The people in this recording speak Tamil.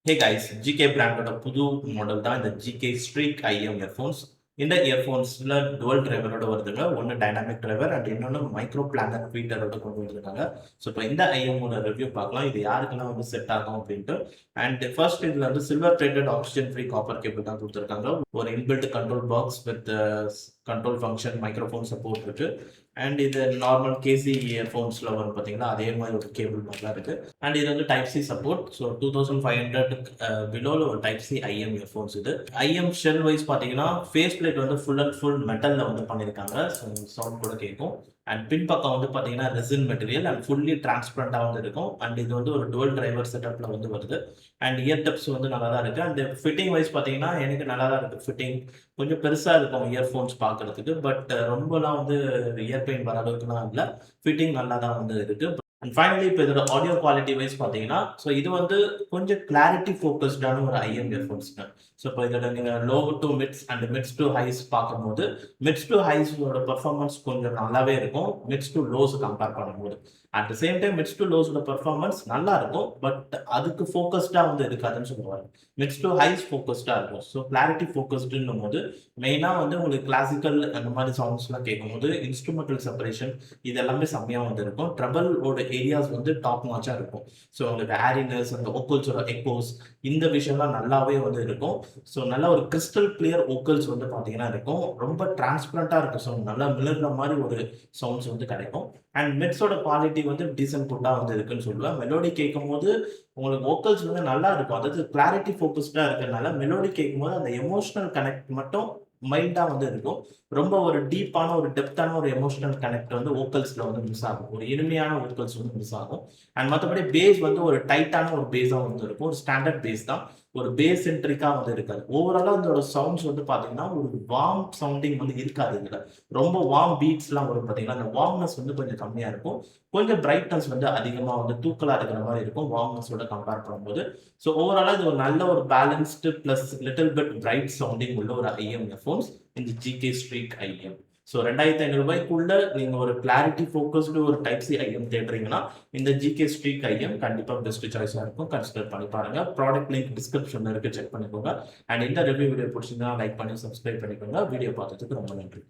ஹே கைஸ், ஜிகே பிராண்டோட புது மாடல் தான் இந்த ஜிகே ஸ்ட்ரீக் ஐஎம் இயர்ஃபோன்ஸ். இந்த இயர்ஃபோன்ஸ்ல டுவல் டிரைவரோட வருதுங்க. ஒன்று டைனாமிக் டிரைவர் அண்ட் இன்னொன்று மைக்ரோ பிளானர் ஃபீட்டரோட கொண்டு வந்திருக்காங்க. ஸோ இப்போ இந்த ஐஎம்மோட ரிவ்யூ பார்க்கலாம். இது யாருக்கெல்லாம் வந்து செட் ஆகும் அப்படின்ட்டு. அண்ட் ஃபர்ஸ்ட் இதில் வந்து silver threaded oxygen free copper cable தான் கொடுத்துருக்காங்க. ஒரு inbuilt control box with control function microphone support இருக்கு. அண்ட் இது நார்மல் கேசி இயர்ஃபோன்ஸ்ல வரும் பார்த்தீங்கன்னா அதே மாதிரி ஒரு கேபிள் மாதிரி தான் இருக்கு. அண்ட் இது வந்து டைப் சி சப்போர்ட். ஸோ 2500 பிலோல ஒரு டைப் சி ஐஎம் இயர்ஃபோன்ஸ் இது. ஐஎம் ஷெல் வைஸ் பார்த்தீங்கன்னா ஃபேஸ் பிளேட் வந்து ஃபுல் அண்ட் ஃபுல் மெட்டலில் வந்து பண்ணியிருக்காங்க. ஸோ சவுண்ட் கூட கேட்கும். அண்ட் பின்பக்கம் வந்து பார்த்தீங்கன்னா ரெசின் மெட்டீரியல் அண்ட் ஃபுல்லி டிரான்ஸ்பரண்டாக வந்து இருக்கும். அண்ட் இது வந்து ஒரு டுவல் டிரைவர் செட்டப்ல வந்து வருது. அண்ட் இயர் டப்ஸ் வந்து நல்லா தான் இருக்கு. அண்ட் ஃபிட்டிங் வைஸ் பார்த்தீங்கன்னா எனக்கு நல்லா தான் இருக்கு. ஃபிட்டிங் கொஞ்சம் பெருசாக இருக்கும் இயர்ஃபோன்ஸ் பார்க்கறதுக்கு. பட் ரொம்பலாம் வந்து இயர் பெயின் வர அளவுக்குலாம் இல்லை. ஃபிட்டிங் நல்லா தான் வந்து இருக்கு. அண்ட் ஃபைனலி இப்போ இதோட ஆடியோ குவாலிட்டி வைஸ் பார்த்தீங்கன்னா, ஸோ இது வந்து கொஞ்சம் கிளாரிட்டி ஃபோக்கஸ்டான ஒரு ஐஎம் இயர்ஃபோன்ஸ்ங்க. ஸோ இப்போ இதோட நீங்கள் low to mids and mids to highs பார்க்கும்போது, மிட்ஸ் டு ஹைஸோட பெர்ஃபார்மன்ஸ் கொஞ்சம் நல்லாவே இருக்கும். மிட்ஸ் டு லோஸ் கம்பேர் பண்ணும்போது. At the same time mids to லோஸோட பெர்ஃபார்மன்ஸ் நல்லா இருக்கும். பட் அதுக்கு ஃபோக்கஸ்டாக வந்து இருக்காதுன்னு சொல்லுவாங்க. மிட்ஸ் டு ஹைஸ் ஃபோக்கஸ்டாக இருக்கும். ஸோ கிளாரிட்டி ஃபோக்கஸ்டுன்னும் போது மெயினாக வந்து உங்களுக்கு கிளாசிக்கல் அந்த மாதிரி சாங்ஸ்லாம் கேட்கும்போது இன்ஸ்ட்ருமெண்டல் செப்பரேஷன் இது எல்லாமே செம்மையாக வந்து இருக்கும். ட்ரபிளோட ஏரியாஸ் வந்து டாப் நாச்சாக இருக்கும். ஸோ உங்களுக்கு ஏரினஸ் அந்த ஓக்கல்ஸோட எக்கோஸ் இந்த விஷயம்லாம் நல்லாவே வந்து இருக்கும். ஸோ நல்ல ஒரு கிறிஸ்டல் கிளியர் ஓக்கல்ஸ் வந்து பார்த்தீங்கன்னா இருக்கும். ரொம்ப டிரான்ஸ்பரண்டாக இருக்கும். ஸோ நல்லா மிளற மாதிரி ஒரு சவுண்ட்ஸ் வந்து கிடைக்கும். அண்ட் மிட்ஸோட குவாலிட்டி வந்து டீசென்ட் குட்டாக வந்து இருக்குன்னு சொல்லுவேன். மெலோடி கேட்கும்போது உங்களுக்கு வோக்கல்ஸ் வந்து நல்லா இருக்கும். அதாவது கிளாரிட்டி ஃபோக்கஸ்டாக இருக்கிறதுனால மெலோடி கேட்கும்போது அந்த எமோஷனல் கனெக்ட் மட்டும் மைல்டா வந்து இருக்கும். ரொம்ப ஒரு டீப்பான ஒரு டெப்த்தான ஒரு எமோஷனல் கனெக்ட் வந்து வோக்கல்ஸ்ல வந்து மிஸ் ஆகும். ஒரு இனிமையான வோக்கல்ஸ் வந்து மிஸ் ஆகும். அண்ட் மத்தபடி பேஸ் வந்து ஒரு டைட்டான ஒரு பேஸா வந்து இருக்கும். ஒரு ஸ்டாண்டர்ட் பேஸ் தான். ஒரு பேஸ் சென்ட்ரிக்கா வந்து இருக்காது. ஓவராலா இதோட சவுண்ட்ஸ் வந்து பார்த்தீங்கன்னா, ஒரு வார்ம் சவுண்டிங் வந்து இருக்காது இதுல. ரொம்ப வார்ம் பீட்ஸ்லாம் வரும் பார்த்தீங்கன்னா, அந்த வார்ம்னஸ் வந்து கொஞ்சம் கம்மியா இருக்கும். கொஞ்சம் பிரைட்னஸ் வந்து அதிகமா வந்து தூக்கலா இருக்கிற மாரி இருக்கும். வார்ம்னஸோட கம்பேர் பண்ணும்போது. ஸோ ஓவராலா இது ஒரு நல்ல ஒரு balanced plus little bit bright sounding உள்ள ஒரு ஐஎம் இயர்ஃபோன்ஸ். இந்த ஜிகே ஸ்ட்ரீக் ஐஎம். ஸோ ரூ. 2500 நீங்க ஒரு கிளாரிட்டி ஃபோக்கஸ்டு ஒரு டைப் சி ஐஎம் தேடுறீங்கன்னா, இந்த ஜிகே ஸ்ட்ரீக் ஐஎம் கண்டிப்பா பெஸ்ட் சாய்ஸா இருக்கும். கன்சிடர் பண்ணி பாருங்க. ப்ராடக்ட் லிங்க் டிஸ்கிரிப்ஷன்ல இருக்கு. செக் பண்ணிக்கோங்க. அண்ட் இந்த ரிவ்யூ வீடியோ பிடிச்சிருந்தா லைக் பண்ணி சப்ஸ்கிரைப் பண்ணிக்கோங்க. வீடியோ பார்த்ததுக்கு ரொம்ப நன்றி.